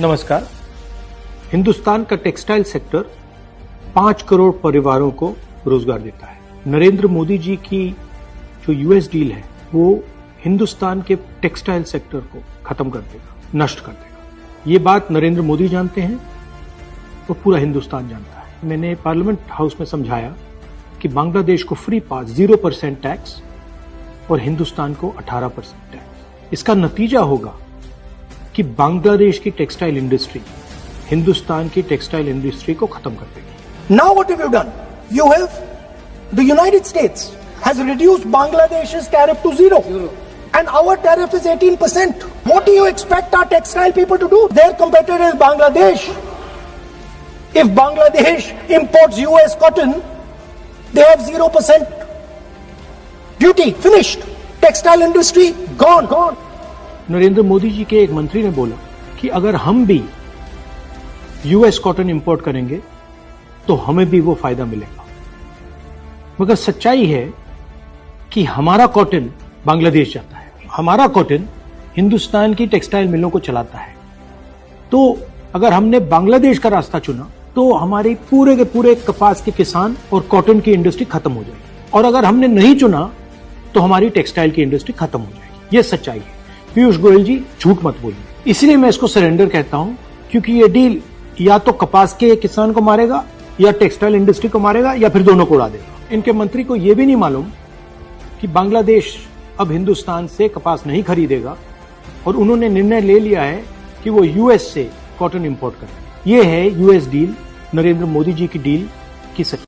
नमस्कार। हिंदुस्तान का textile sector 5 crore परिवारों को रोजगार देता है। नरेंद्र मोदी जी की जो यूएस डील है वो हिंदुस्तान के टेक्सटाइल सेक्टर को खत्म कर देगा, नष्ट कर देगा। ये बात नरेंद्र मोदी जानते हैं और पूरा हिंदुस्तान जानता है। मैंने पार्लियामेंट हाउस में समझाया कि बांग्लादेश को फ्री पास 0% टैक्स और हिंदुस्तान को 18% टैक्स। इसका नतीजा होगा कि बांग्लादेश की टेक्सटाइल इंडस्ट्री हिंदुस्तान की टेक्सटाइल इंडस्ट्री को खत्म कर देगी। Now what have you done? You have, the United States has reduced Bangladesh's tariff to zero. And our tariff is 18%. What do you expect our textile people to do? Their competitor is Bangladesh. If Bangladesh imports US cotton, they have 0% duty. Finished. Textile industry gone. Narendra Modi ji के एक मंत्री ने बोला कि अगर हम भी US cotton import करेंगे तो हमें भी वो फायदा मिलेगा। मगर सच्चाई है कि हमारा कॉटन बांग्लादेश जाता है, हमारा कॉटन हिंदुस्तान की टेक्सटाइल मिलों को चलाता है। तो अगर हमने बांग्लादेश का रास्ता चुना तो हमारे पूरे के पूरे कपास के किसान और कॉटन की इंडस्ट्री खत्म हो जाएगी, और अगर हमने नहीं चुना तो हमारी टेक्सटाइल की इंडस्ट्री खत्म हो जाएगी। ये सच्चाई है। पीयूष गोयल जी झूठ मत बोलिए। इसलिए मैं इसको सरेंडर कहता हूं क्योंकि ये डील या तो कपास के किसान को मारेगा या टेक्सटाइल इंडस्ट्री को मारेगा या फिर दोनों को उड़ा देगा। इनके मंत्री को यह भी नहीं मालूम कि बांग्लादेश अब हिंदुस्तान से कपास नहीं खरीदेगा और उन्होंने निर्णय ले लिया है कि वो यूएस से कॉटन इंपोर्ट करें। यह है यूएस डील, नरेंद्र मोदी जी की डील की सच्चाई।